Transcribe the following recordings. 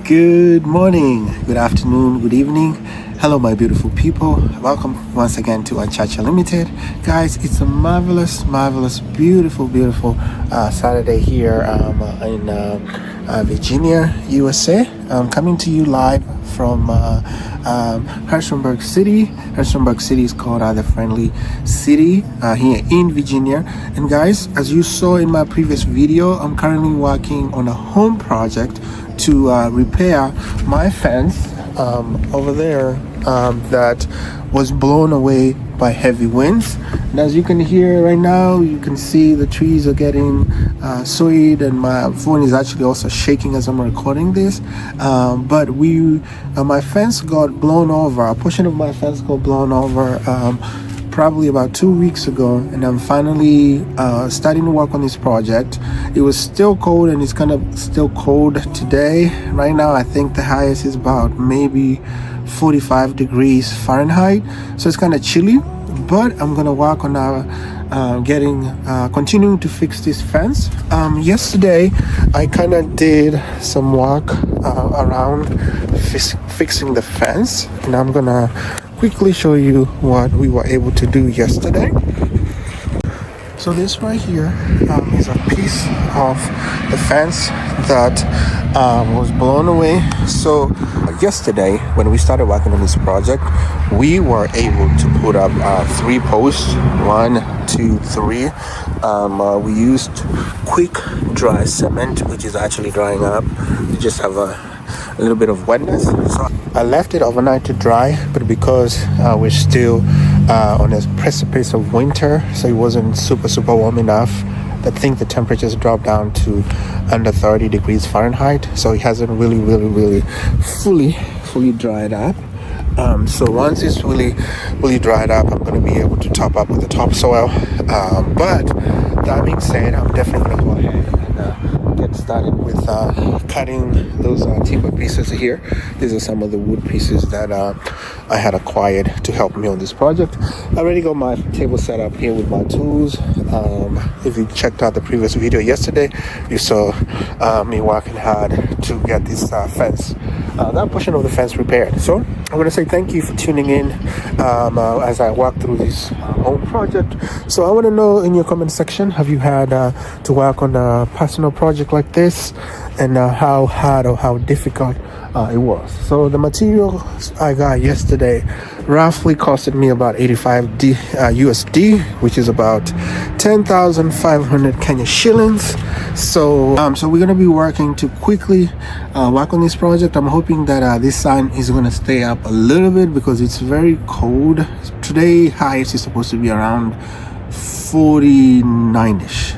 Good morning, good afternoon, good evening. Hello, my beautiful people. Welcome once again to Unchacha Limited. Guys, it's a marvelous, beautiful Saturday here in Virginia, USA. I'm coming to you live from Harrisonburg City. Harrisonburg City is called the Friendly City here in Virginia. And guys, as you saw in my previous video, I'm currently working on a home project to repair my fence over there that was blown away by heavy winds. And as you can hear right now, you can see the trees are getting swayed, and my phone is actually also shaking as I'm recording this. But my fence got blown over. A portion of my fence got blown over probably about 2 weeks ago, and I'm finally starting to work on this project. It was still cold, and it's kind of still cold today. Right now, I think the highest is about maybe 45 degrees Fahrenheit, so it's kind of chilly, but I'm gonna work on continuing to fix this fence. Yesterday I kind of did some work around fixing the fence, and I'm gonna quickly show you what we were able to do yesterday. So this right here is a piece of the fence that was blown away. So yesterday, when we started working on this project, we were able to put up 3 posts, 1, 2, 3. We used quick dry cement, which is actually drying up. We just have a little bit of wetness. So I left it overnight to dry, but because we're still on a precipice of winter, so it wasn't super warm enough. I think the temperatures dropped down to under 30 degrees Fahrenheit, so it hasn't really fully dried up. So once it's really dried up, I'm going to be able to top up with the topsoil. But that being said, I'm definitely going to go ahead and get started with cutting those timber pieces here. These are some of the wood pieces that I had acquired to help me on this project. I already got my table set up here with my tools. If you checked out the previous video yesterday, you saw me working hard to get this fence, that portion of the fence repaired. So I want to say thank you for tuning in as I walk through this home project. So I want to know in your comment section, have you had to work on a personal project like this, and how hard or how difficult it was. So the materials I got yesterday roughly costed me about 85 USD, which is about 10,500 Kenya shillings. So we're going to be working to quickly work on this project. I'm hoping that this sun is going to stay up a little bit because it's very cold. Today highest is supposed to be around 49ish.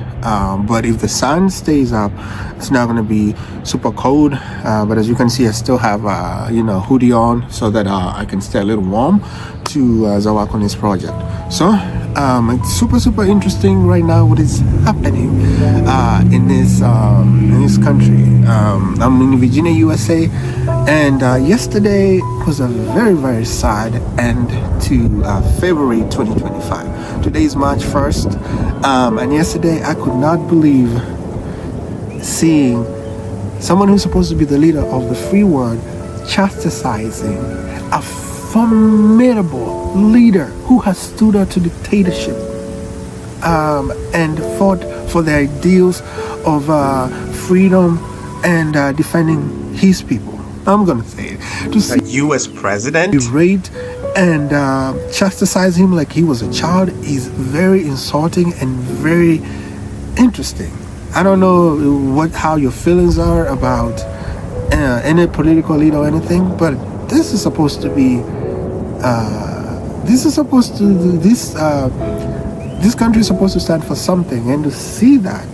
But if the sun stays up, it's not going to be super cold. But as you can see, I still have hoodie on so that I can stay a little warm as I work on this project. So it's super interesting right now what is happening in this country. I'm in Virginia, USA, and yesterday was a very sad end to February 2025. Today is March 1st, and yesterday I could not believe seeing someone who's supposed to be the leader of the free world chastising a formidable leader who has stood up to dictatorship and fought for the ideals of freedom and defending his people. I'm gonna say it. To see a U.S. president berate and chastise him like he was a child is very insulting and very interesting. I don't know how your feelings are about any political leader or anything, but this is supposed to be this country is supposed to stand for something, and to see that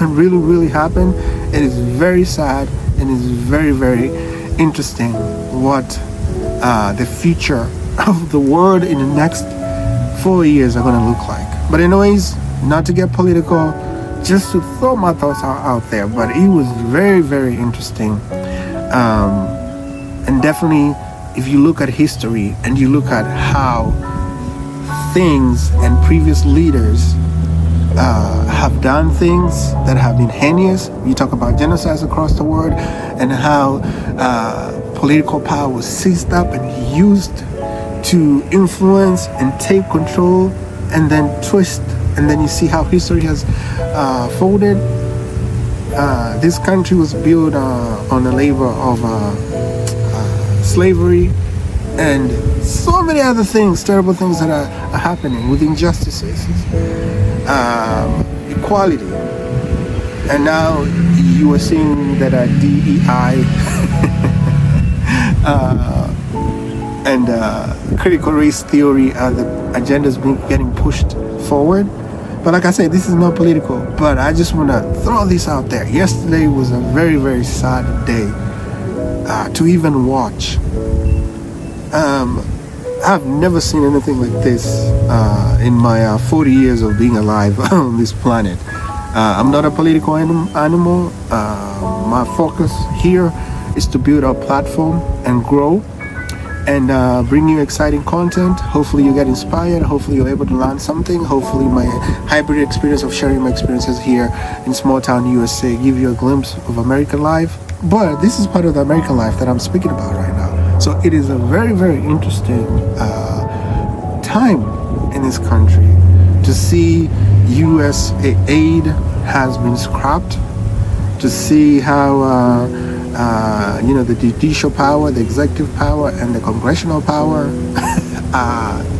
really happen, it is very sad, and it's very interesting what the future of the world in the next 4 years are going to look like. But anyways, not to get political, just to throw my thoughts out there, but it was very interesting. And definitely, if you look at history and you look at how things and previous leaders have done things that have been heinous. You talk about genocides across the world and how political power was seized up and used to influence and take control and then twist. And then you see how history has folded. This country was built on the labor of slavery and so many other things, terrible things that are happening with injustices, equality. And now you are seeing that DEI and critical race theory are the agendas getting pushed forward. But like I said, this is not political, but I just want to throw this out there. Yesterday was a very, very sad day to even watch. I've never seen anything like this in my 40 years of being alive on this planet. I'm not a political animal. My focus here is to build a platform and grow and bring you exciting content. Hopefully you get inspired. Hopefully you're able to learn something. Hopefully my hybrid experience of sharing my experiences here in small town USA give you a glimpse of American life. But this is part of the American life that I'm speaking about right now. So it is a very, very interesting time in this country to see US aid has been scrapped, to see how the judicial power, the executive power, and the congressional power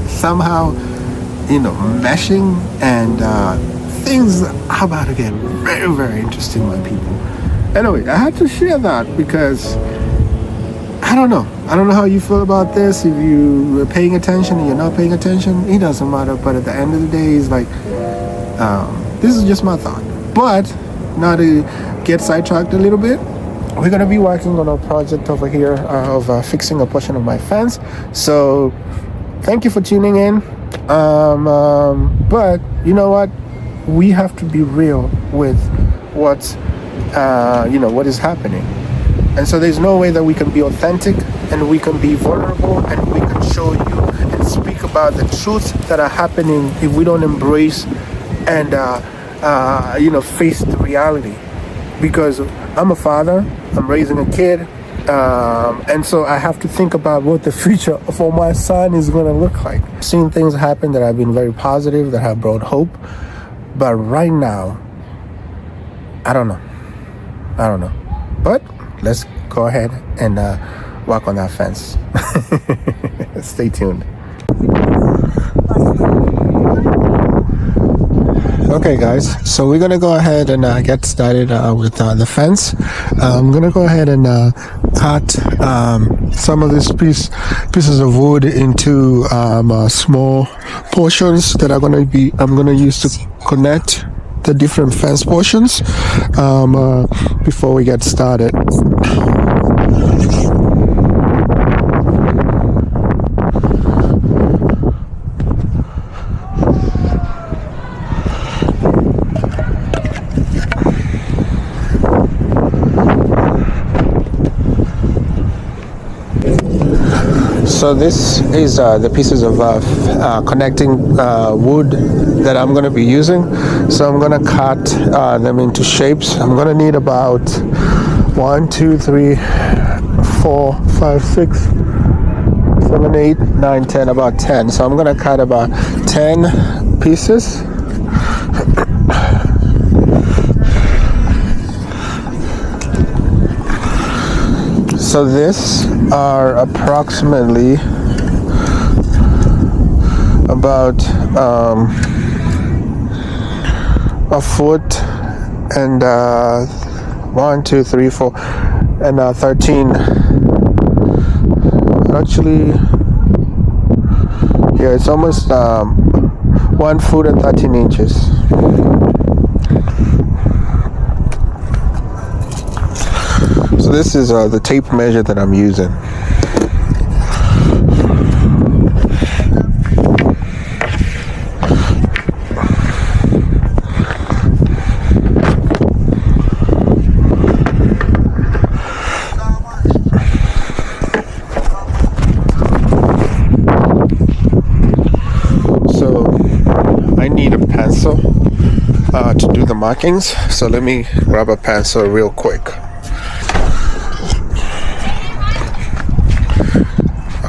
somehow, meshing, and things are about to get very, very interesting, my people. Anyway, I had to share that because I don't know how you feel about this. If you are paying attention and you're not paying attention, it doesn't matter. But at the end of the day, it's like, this is just my thought. But now to get sidetracked a little bit, we're going to be working on a project over here of fixing a portion of my fence. So thank you for tuning in. But you know what? We have to be real with what is happening. And so there's no way that we can be authentic and we can be vulnerable and we can show you and speak about the truths that are happening if we don't embrace and face the reality. Because I'm a father, I'm raising a kid, and so I have to think about what the future for my son is going to look like. Seeing things happen that have been very positive, that have brought hope, but right now, I don't know. But let's go ahead and walk on that fence. Stay tuned. Okay guys, so we're gonna go ahead and get started with the fence. I'm gonna go ahead and cut some of these pieces of wood into small portions that I'm gonna use to connect the different fence portions before we get started. So this is the pieces of connecting wood that I'm going to be using. So I'm going to cut them into shapes. I'm going to need about 1, 2, 3, 4, 5, 6, 7, 8, 9, 10, about 10. So I'm going to cut about 10 pieces. So this are approximately about a foot and 1, 2, 3, 4 and 13. Actually, yeah, it's almost 1 foot and 13 inches. So this is the tape measure that I'm using. So I need a pencil markings. So let me grab a pencil real quick.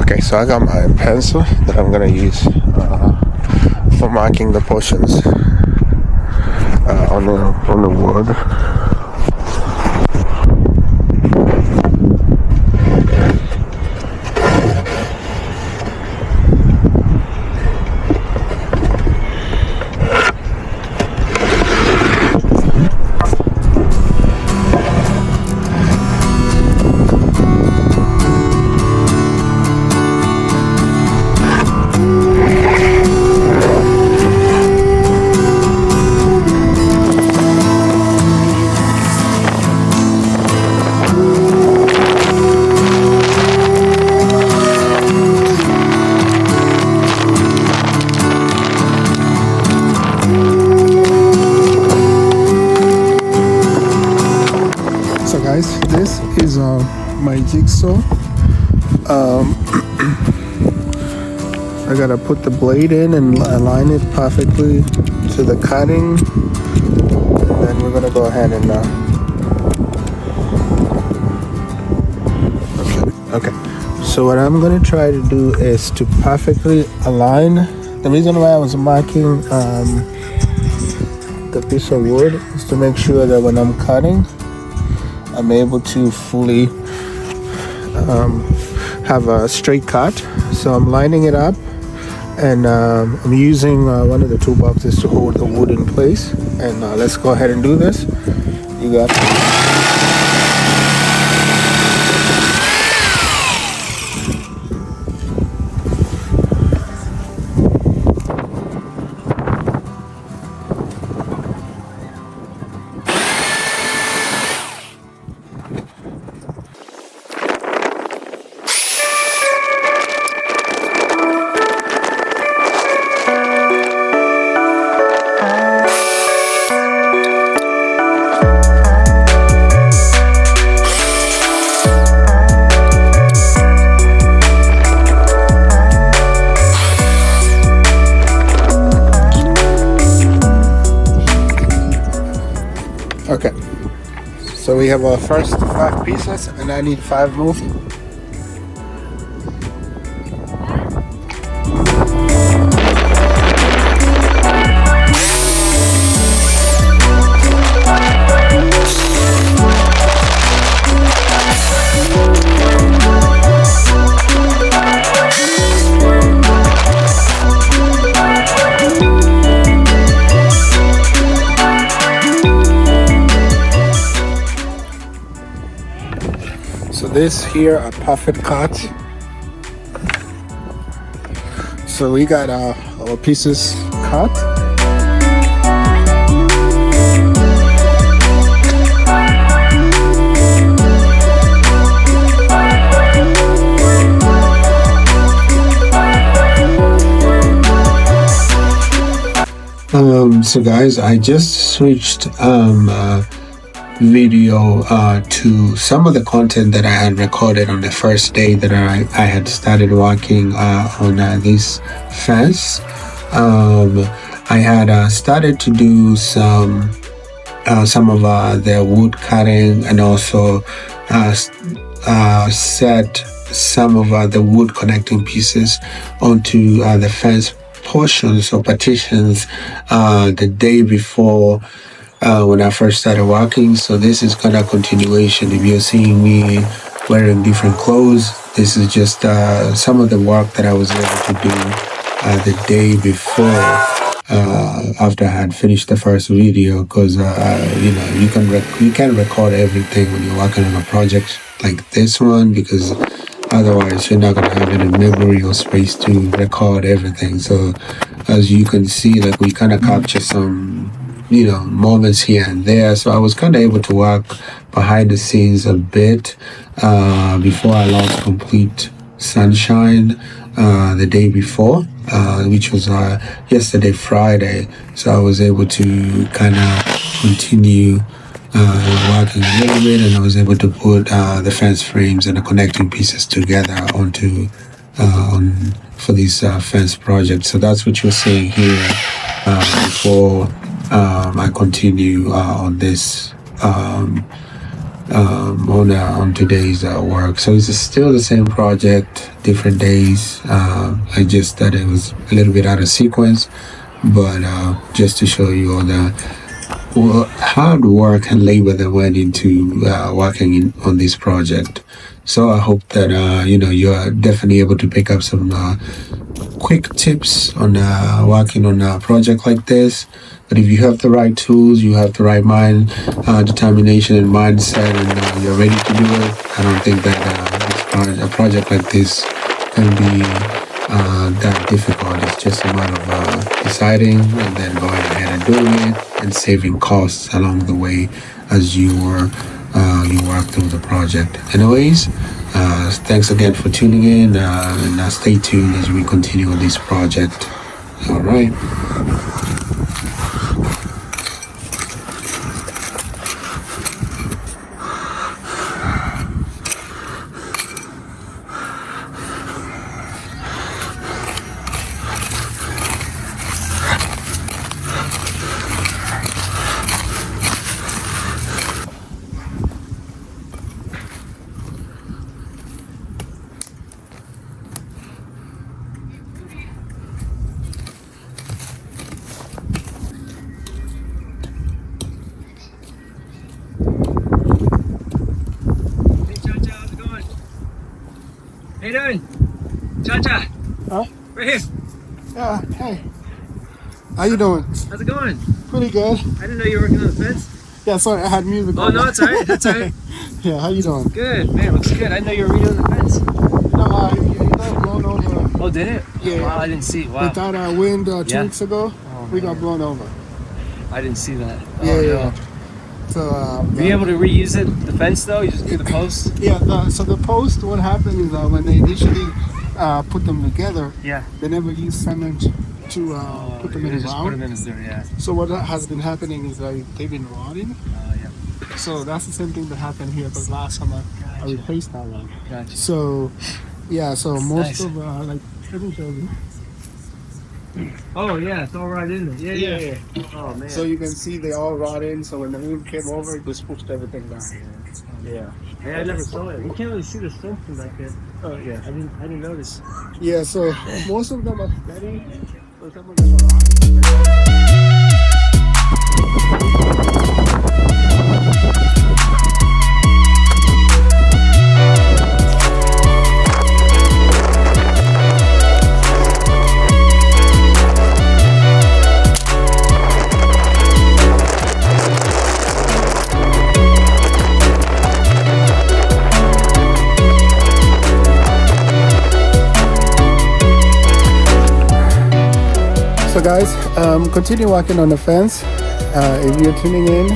Okay, so I got my pencil that I'm gonna use for marking the portions on the wood. This is my jigsaw. I gotta put the blade in and align it perfectly to the cutting, and then we're gonna go ahead and okay. So what I'm gonna try to do is to perfectly align. The reason why I was marking the piece of wood is to make sure that when I'm cutting, I'm able to fully have a straight cut. So I'm lining it up, and I'm using one of the toolboxes to hold the wood in place. And let's go ahead and do this. You got okay. So we have our first 5 pieces, and I need 5 more. So this here are perfect cuts. So we got our pieces cut. So guys, I just switched video to some of the content that I had recorded on the first day that I had started working on this fence. I had started to do some of the wood cutting, and also set some of the wood connecting pieces onto the fence portions or partitions the day before when I first started walking. So this is kind of continuation. If you're seeing me wearing different clothes, this is just some of the work that I was able to do the day before after I had finished the first video, because you can't record everything when you're working on a project like this one, because otherwise you're not going to have any memory or space to record everything. So as you can see, like, we kind of capture some moments here and there. So I was kind of able to work behind the scenes a bit before I lost complete sunshine the day before, which was yesterday, Friday. So I was able to kind of continue working a little bit, and I was able to put the fence frames and the connecting pieces together onto for this fence project. So that's what you're seeing here before I continue on this on today's work. So it's still the same project, different days. I just thought it was a little bit out of sequence, but just to show you all the hard work and labor that went into working on this project. So I hope that you are definitely able to pick up some quick tips on working on a project like this. But if you have the right tools, you have the right mind, determination, and mindset, and you're ready to do it, I don't think that a project like this can be that difficult. It's just a matter of deciding and then going ahead and doing it and saving costs along the way as you work through the project. Anyways, thanks again for tuning in, and stay tuned as we continue on this project. All right. How you doing? Cha-cha. Huh? Right here. Yeah, hey. How you doing? How's it going? Pretty good. I didn't know you were working on the fence. Yeah, sorry, I had music Oh, on. no, it's all right. That's all right. Yeah, how you doing? Good. Man, looks good. I didn't know you were redoing the fence. No, it got blown over. Oh, did it? Yeah. Oh, wow, I didn't see. Wow. With that wind 2 Yeah. weeks ago, we got blown over. I didn't see that. Yeah, Oh, yeah. no. So, Were you able to reuse it, the fence, though? You just do the posts? yeah, so the post, what happened is when they initially put them together, Yeah. they never used cement to put them in You the just put them ground. in as there, yeah. So what has been happening is they've been rotting. Yeah. So that's the same thing that happened here because last summer I Gotcha. replaced that one. Gotcha. So, yeah, so most nice. of, like, let me show you. Oh, yeah, it's all right in there. Yeah. Oh, man. So you can see they all rot in, so when the wind came over, it just pushed everything down. Yeah. Hey, I never saw it. You can't really see the stone from back there. Oh, yeah. I didn't notice. Yeah, so most of them are steady, but some of them are rotting. So guys, continue working on the fence. If you're tuning in,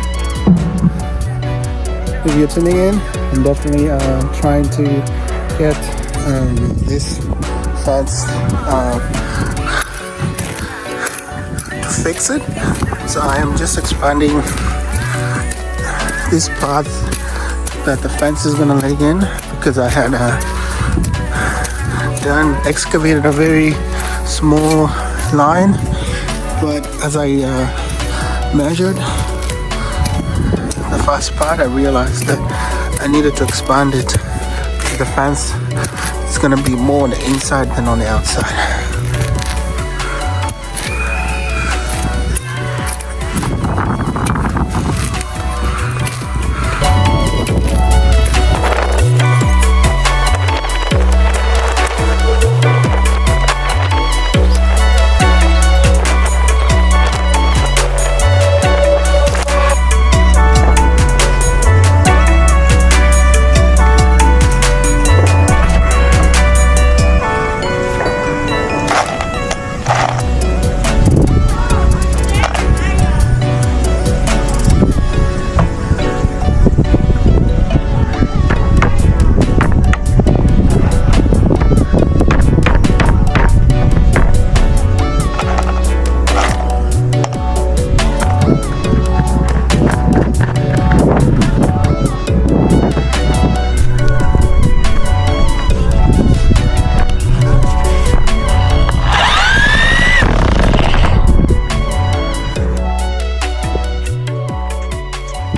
I'm definitely trying to get this fence to fix it. So I am just expanding this path that the fence is gonna lay in because I had excavated a very small line, but as I measured the first part, I realized that I needed to expand it because the fence is going to be more on the inside than on the outside.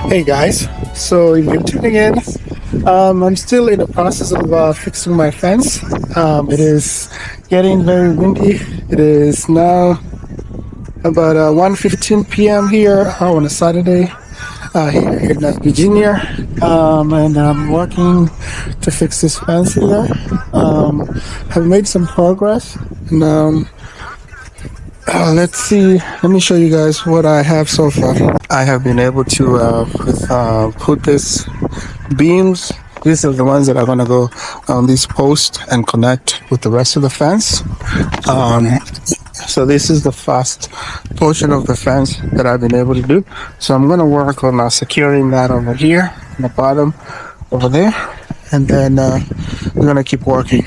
Hey guys, so if you're tuning in, I'm still in the process of fixing my fence. It is getting very windy. It is now about 1:15 p.m. here on a Saturday here in Virginia, and I'm working to fix this fence here. Have made some progress, and let's see. Let me show you guys what I have so far. I have been able to put this beams. These are the ones that are going to go on this post and connect with the rest of the fence. Um, so this is the first portion of the fence that I've been able to do. So I'm going to work on securing that over here, on the bottom over there, and then we're going to keep working.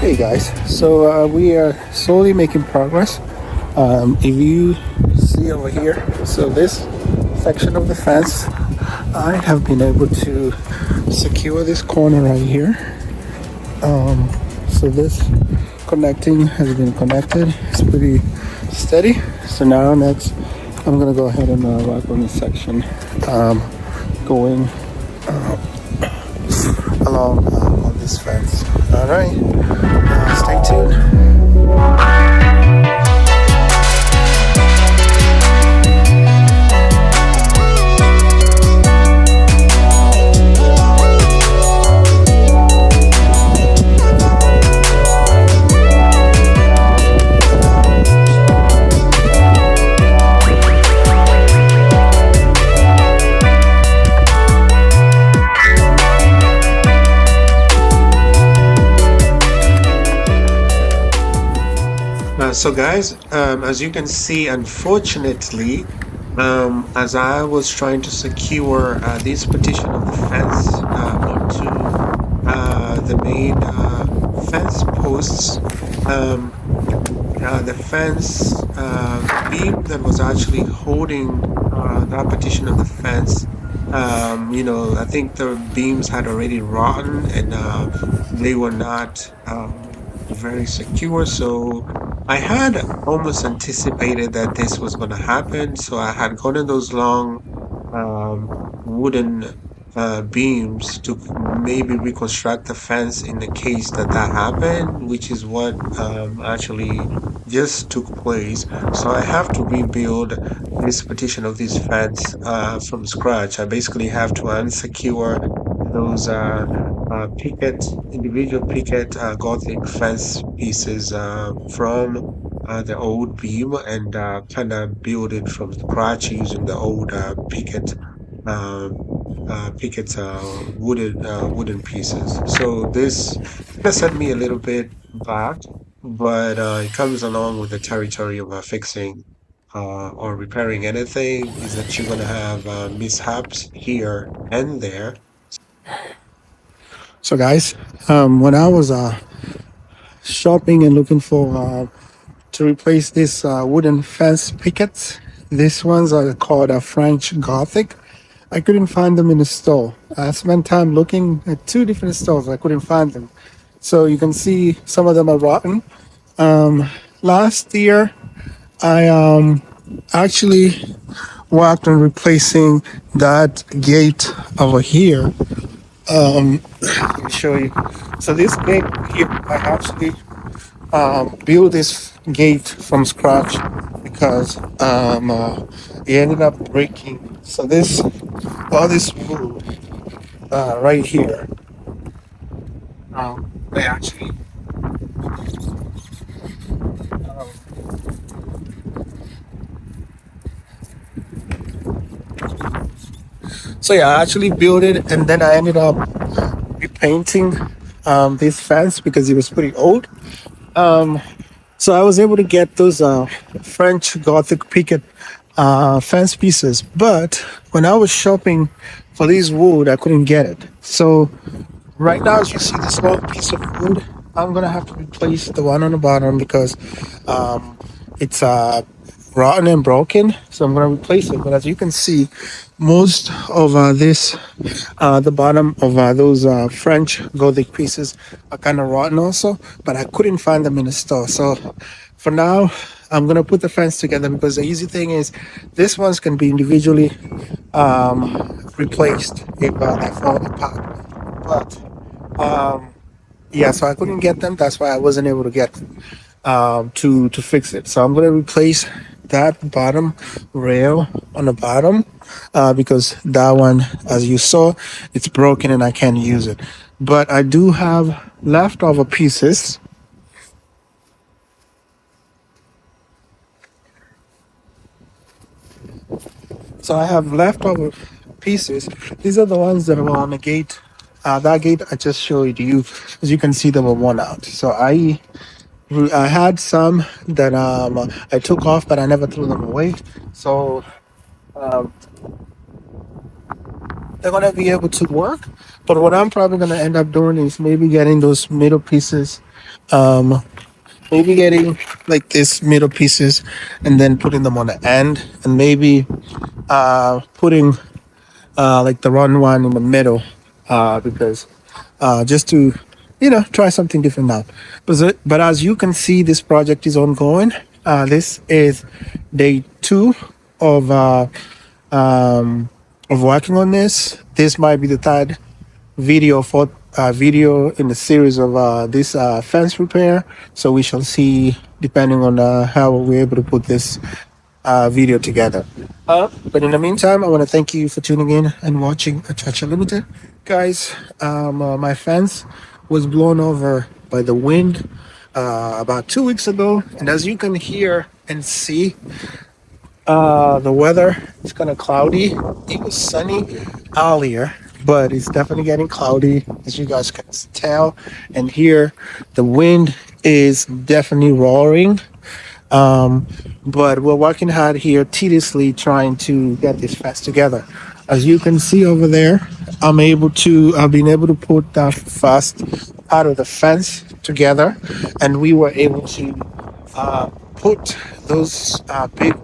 Hey guys, so we are slowly making progress. If you see over here, so this section of the fence, I have been able to secure this corner right here. So this connecting has been connected. It's pretty steady. So now next, I'm gonna go ahead and work on this section, going along on this fence. All right, stay tuned. So guys, as you can see, unfortunately, as I was trying to secure this partition of the fence onto the main fence posts, the fence beam that was actually holding that partition of the fence, I think the beams had already rotten and they were not very secure. So I had almost anticipated that this was going to happen. So I had gotten those long wooden beams to maybe reconstruct the fence in the case that that happened, which is what actually just took place. So I have to rebuild this partition of this fence from scratch. I basically have to unsecure those individual picket Gothic fence pieces from the old beam and kind of build it from scratch using the old um, picket wooden pieces. So this kind of set me a little bit back, but it comes along with the territory of fixing or repairing anything. Is that you're gonna have mishaps here and there. So guys, when I was shopping and looking for to replace this wooden fence pickets, these ones are called French Gothic. I couldn't find them in the store. I spent time looking at two different stores. I couldn't find them. So you can see some of them are rotten. Last year, I actually worked on replacing that gate over here. Let me show you. So this gate here, I actually built this gate from scratch because it ended up breaking. So all this wood right here, they actually So yeah, I actually built it, and then I ended up repainting this fence because it was pretty old. So I was able to get those French Gothic picket fence pieces, but when I was shopping for these wood, I couldn't get it. So right now, as you see this small piece of wood, I'm gonna have to replace the one on the bottom because um, it's rotten and broken. So I'm gonna replace it. But as you can see, most of the bottom of those French Gothic pieces are kind of rotten also. But I couldn't find them in the store. So for now, I'm gonna put the fence together because the easy thing is this ones can be individually replaced if they fall apart. But yeah, so I couldn't get them. That's why I wasn't able to get to fix it. So I'm gonna replace that bottom rail on the bottom because that one, as you saw, it's broken and I can't use it. But I do have leftover pieces. So I have leftover pieces. These are the ones that were on the gate. That gate I just showed you. As you can see, they were worn out. So I had some that I took off, but I never threw them away. So um, they're gonna be able to work. But what I'm probably gonna end up doing is maybe getting those middle pieces, um, maybe getting like this middle pieces, and then putting them on the end, and maybe putting like the run one in the middle, because just to try something different now. But as you can see, this project is ongoing. This is day two of working on this. This might be the third video in the series of this fence repair. So we shall see, depending on how we're able to put this video together. But in the meantime, I want to thank you for tuning in and watching Achacha Limited. Guys, my fence was blown over by the wind about 2 weeks ago. And as you can hear and see, the weather is kind of cloudy. It was sunny earlier, but it's definitely getting cloudy, as you guys can tell and hear. The wind is definitely roaring. Um, but we're working hard here, tediously trying to get this fence together. As you can see over there, I've been able to put that first part of the fence together, and we were able to put those big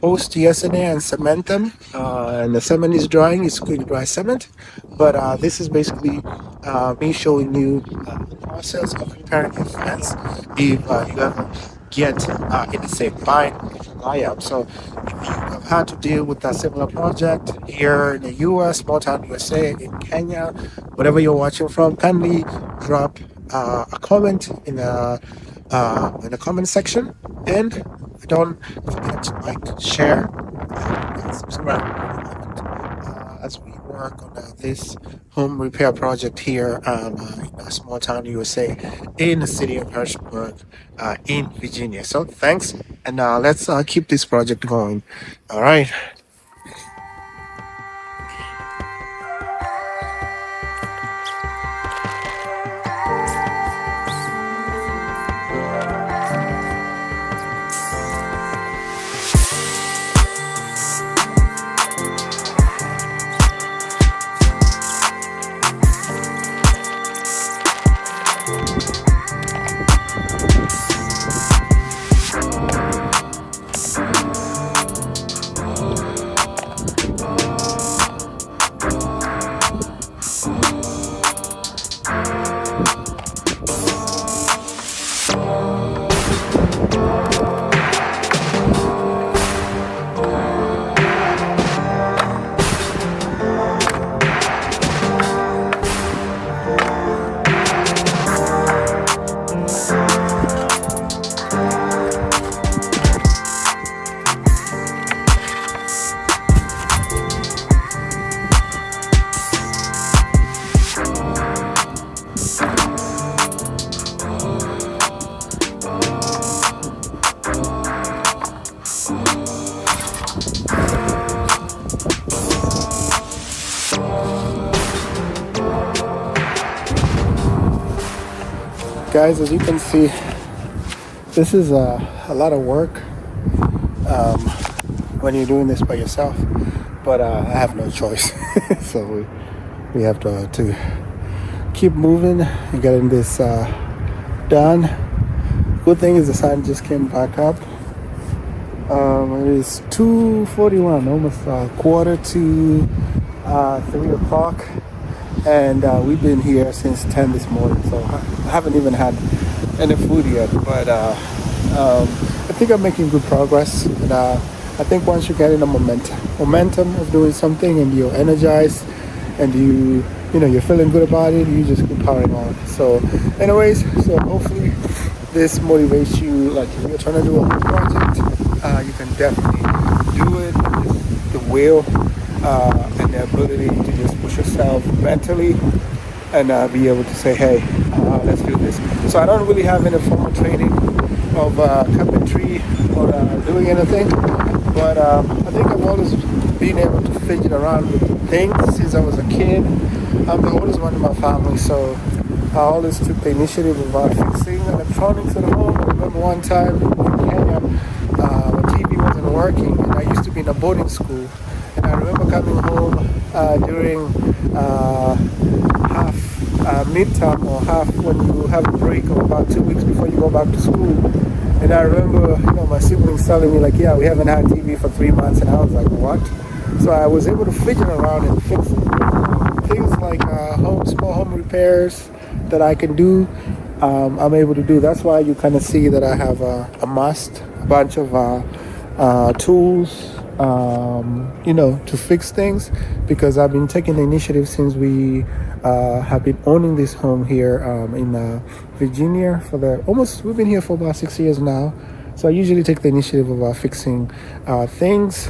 post yesterday and cement them. And the cement is drying. It's quick dry cement. But this is basically me showing you the process of repairing your fence if you ever get in the same bind I am. So if you have had to deal with a similar project here in the US, small town USA, in Kenya, whatever you're watching from, kindly drop a comment in the comment section, and don't forget to like, share, and subscribe as we work on this home repair project here in a small town USA in the city of Harrisburg in Virginia. So thanks, and let's keep this project going. All right. Guys, as you can see, this is a lot of work when you're doing this by yourself, but I have no choice. So we have to keep moving and getting this done. Good thing is the sun just came back up. It is 2:41, almost quarter to 3 o'clock, and we've been here since 10 this morning, so I haven't even had any food yet, but I think I'm making good progress, and I think once you get in the momentum of doing something and you're energized and you're feeling good about it, you just keep powering on. So anyways, so hopefully this motivates you. Like if you're trying to do a whole project, you can definitely do it. Just the will and the ability to just push yourself mentally and be able to say, hey, let's do this. So I don't really have any formal training of carpentry or doing anything, but I think I've always been able to fidget around with things since I was a kid. I'm the oldest one in my family, so I always took the initiative of fixing electronics at home. I remember one time in Kenya, my TV wasn't working, and I used to be in a boarding school. And I remember coming home during half midterm or half when you have a break of about 2 weeks before you go back to school. And I remember, my siblings telling me like, yeah, we haven't had TV for 3 months, and I was like, what? So I was able to fidget around and fix it. Things like small home repairs that I can do, I'm able to do. That's why you kind of see that I have amassed a bunch of tools, to fix things, because I've been taking the initiative since we have been owning this home here in Virginia we've been here for about 6 years now. So I usually take the initiative of fixing things.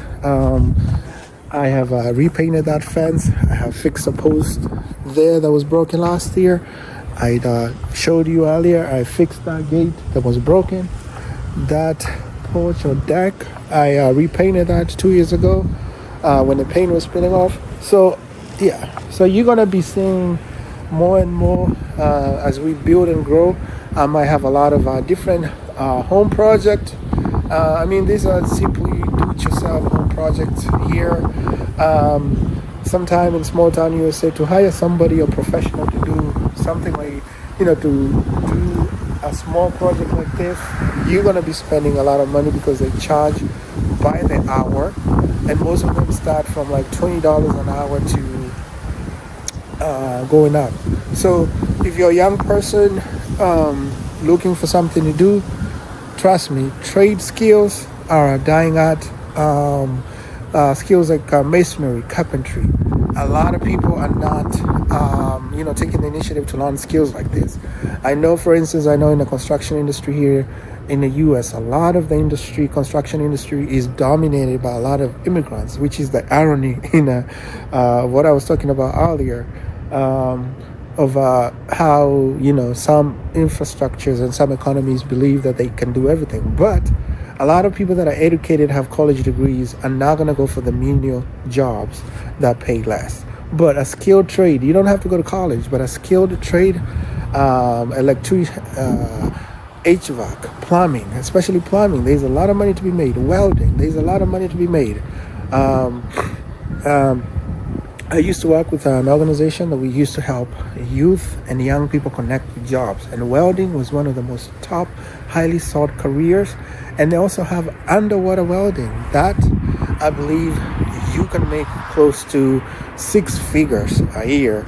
I have repainted that fence. I have fixed a post there that was broken last year. I showed you earlier, I fixed that gate that was broken. That porch or deck, I repainted that 2 years ago when the paint was spilling off. So yeah, so you're gonna be seeing more and more as we build and grow. I might have a lot of different home projects. These are simply do-it-yourself home projects here. Sometime in small town USA, to hire somebody or professional to do something like, to do a small project like this, you're going to be spending a lot of money because they charge by the hour, and most of them start from like $20 an hour to going up. So if you're a young person looking for something to do, trust me, trade skills are a dying art. Skills like masonry, carpentry. A lot of people are not, taking the initiative to learn skills like this. I know, for instance, in the construction industry here in the U.S., a lot of the construction industry is dominated by a lot of immigrants, which is the irony in what I was talking about earlier, of how, some infrastructures and some economies believe that they can do everything. But a lot of people that are educated, have college degrees, are not going to go for the menial jobs that pay less. But a skilled trade, you don't have to go to college, but a skilled trade, HVAC, plumbing, especially plumbing, there's a lot of money to be made. Welding, there's a lot of money to be made. I used to work with an organization that we used to help youth and young people connect with jobs, and welding was one of the most top, highly sought careers. And they also have underwater welding that I believe you can make close to 6 figures a year,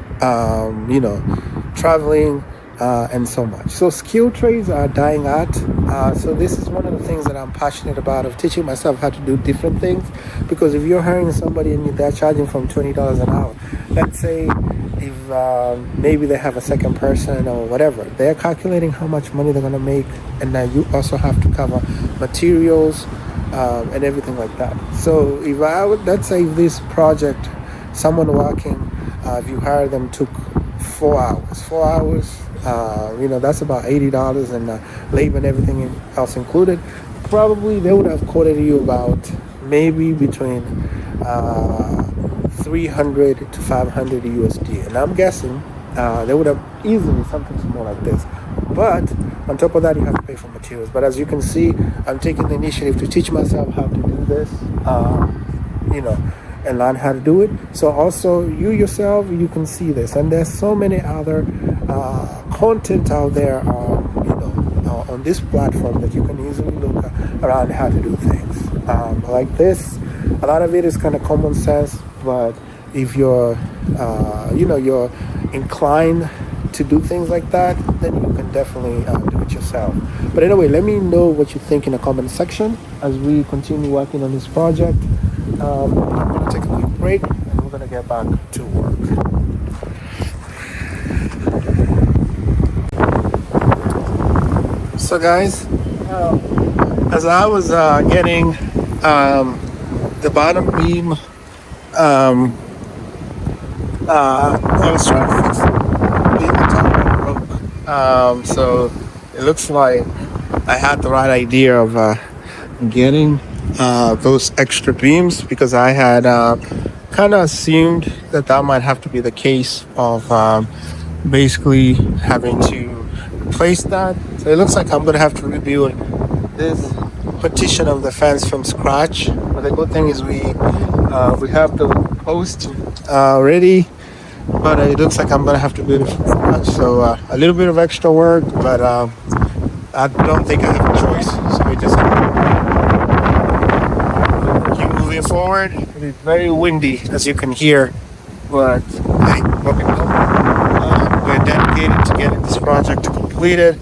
traveling and so much. So skilled trades are dying out. So this is one of the things that I'm passionate about, of teaching myself how to do different things. Because if you're hiring somebody and they're charging from $20 an hour, let's say if maybe they have a second person or whatever, they're calculating how much money they're going to make, and then you also have to cover materials and everything like that. So if let's say if this project, someone working, if you hire them, took 4 hours, that's about $80, and labor and everything else included, probably they would have quoted you about maybe between 300 to 500 USD, and I'm guessing they would have easily something small like this. But on top of that, you have to pay for materials. But as you can see, I'm taking the initiative to teach myself how to do this, you know, and learn how to do it. So also you yourself, you can see this. And there's so many other content out there, on this platform that you can easily look around how to do things. Like this, a lot of it is kind of common sense, but if you're, you're inclined to do things like that, then you can definitely do it yourself. But anyway, let me know what you think in the comment section as we continue working on this project. I'm going to take a quick break and we're going to get back to work. So guys, as I was getting the bottom beam, I was trying to fix the top broke. So it looks like I had the right idea of getting those extra beams, because I had kind of assumed that might have to be the case of basically having to replace that. So it looks like I'm gonna have to rebuild this partition of the fence from scratch. But the good thing is we have the post ready, but it looks like I'm gonna have to build it from scratch. So a little bit of extra work, but I don't think I have a choice. So we just keep moving forward. It is very windy, as you can hear, but hey, what we do. We're dedicated to getting this project completed.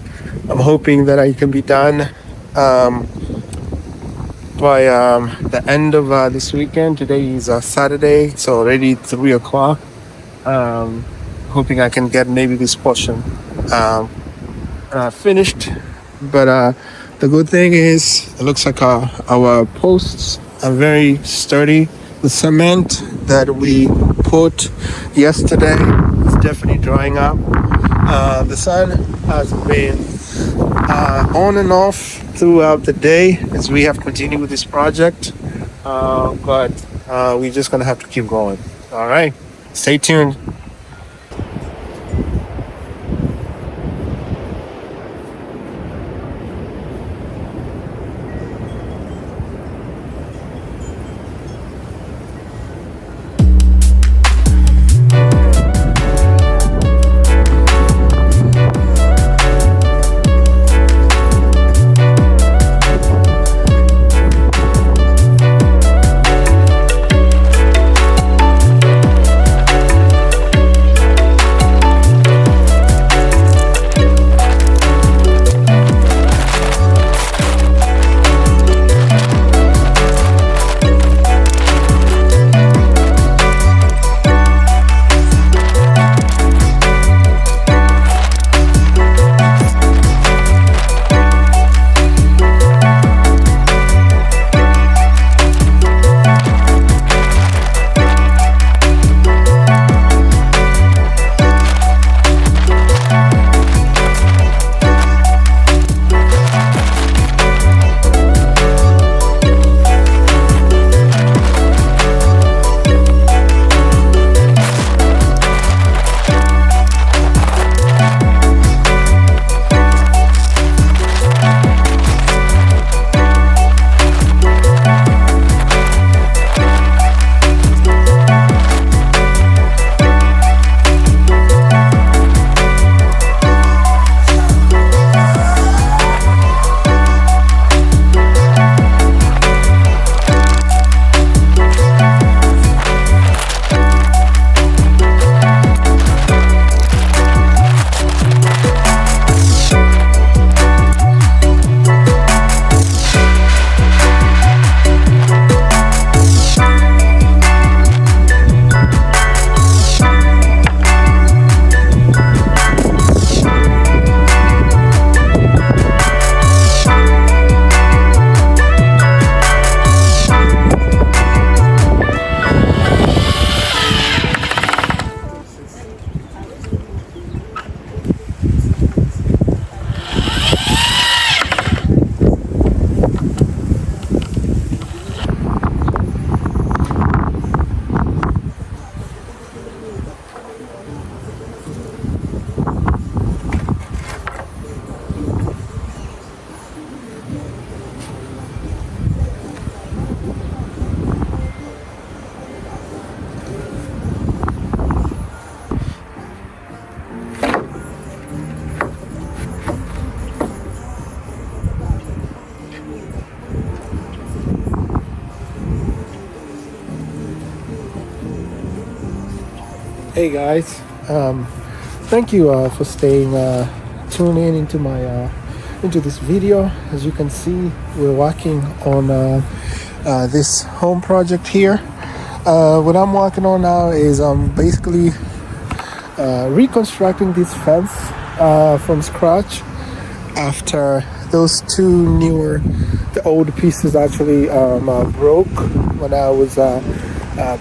I'm hoping that it can be done by the end of this weekend. Today is Saturday, so already 3 o'clock. Hoping I can get maybe this portion finished. But the good thing is, it looks like our posts are very sturdy. The cement that we put yesterday is definitely drying up. The sun has been on and off throughout the day as we have continued with this project, but we're just gonna have to keep going. All right, stay tuned. Hey guys, thank you for staying tuned in into my into this video. As you can see, we're working on this home project here. What I'm working on now is basically reconstructing this fence from scratch after those two the old pieces actually broke when I was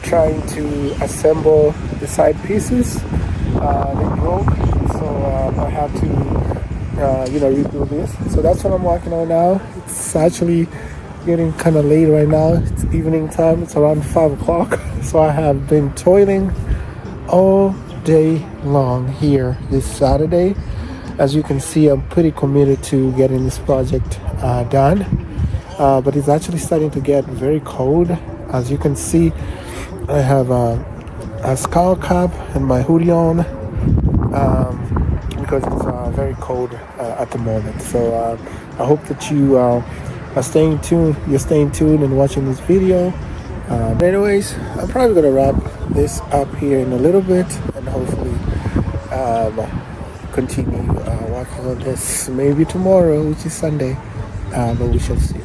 trying to assemble the side pieces. They broke, so I have to redo this. So that's what I'm working on now. It's actually getting kind of late right now. It's evening time. It's around 5 o'clock. So I have been toiling all day long here this Saturday. As you can see, I'm pretty committed to getting this project done. But it's actually starting to get very cold. As you can see, I have a skull cap and my hoodie on because it's very cold at the moment. So I hope that you are staying tuned. You're staying tuned and watching this video. Anyways, I'm probably gonna wrap this up here in a little bit and hopefully continue working on this maybe tomorrow, which is Sunday, but we shall see.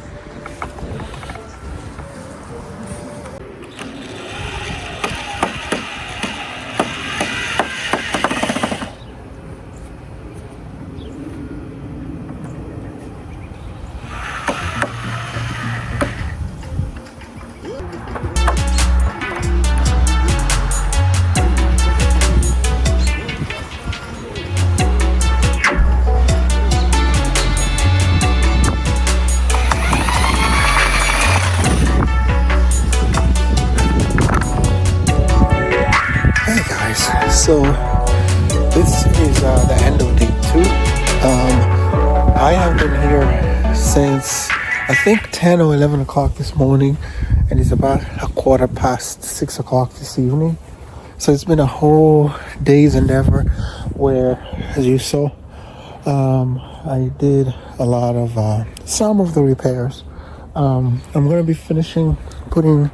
So this is the end of day 2. I have been here since I think 10 or 11 o'clock this morning, and it's about a quarter past 6 o'clock this evening. So it's been a whole day's endeavor where, as you saw, I did a lot of some of the repairs. I'm going to be finishing putting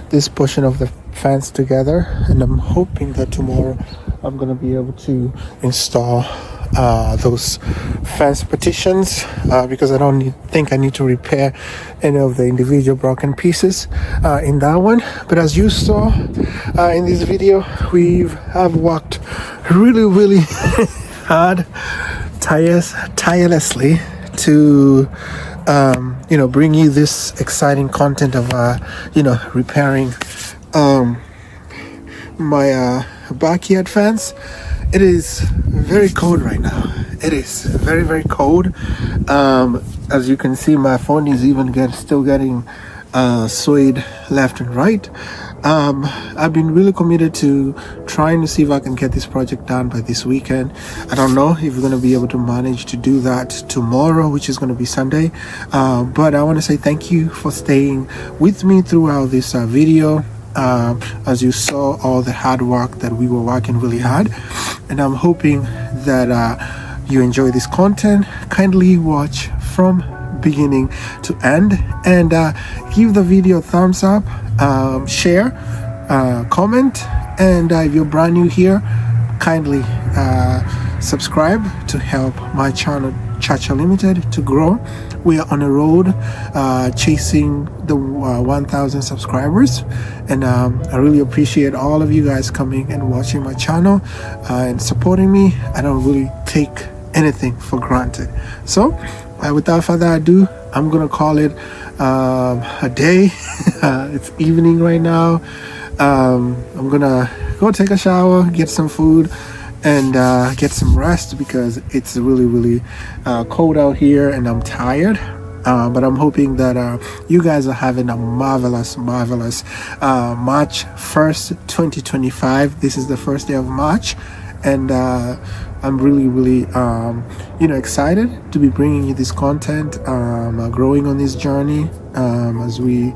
this portion of the fence together, and I'm hoping that tomorrow I'm going to be able to install those fence partitions because I don't think I need to repair any of the individual broken pieces in that one. But as you saw in this video, have worked really hard, tirelessly to bring you this exciting content of repairing my backyard fence. It is very cold right now. It is very cold. As you can see, my phone is even still getting swayed left and right. I've been really committed to trying to see if I can get this project done by this weekend. I don't know if we're going to be able to manage to do that tomorrow, which is going to be Sunday. But I want to say thank you for staying with me throughout this video. As you saw, all the hard work that we were working really hard, and I'm hoping that you enjoy this content. Kindly watch from beginning to end and give the video a thumbs up, share, comment, and if you're brand new here, kindly subscribe to help my channel Chacha Limited to grow. We are on a road chasing the 1,000 subscribers, and I really appreciate all of you guys coming and watching my channel and supporting me. I don't really take anything for granted. So without further ado, I'm gonna call it a day. It's evening right now. I'm gonna go take a shower, get some food, and get some rest because it's really cold out here and I'm tired. But I'm hoping that you guys are having a marvelous March 1st 2025. This is the first day of March, and I'm really excited to be bringing you this content, growing on this journey as we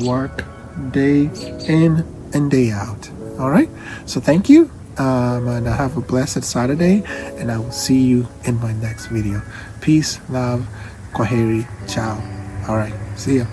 work day in and day out. All right, so thank you, and have a blessed Saturday, and I will see you in my next video. Peace, love, kwaheri, ciao. All right, see ya.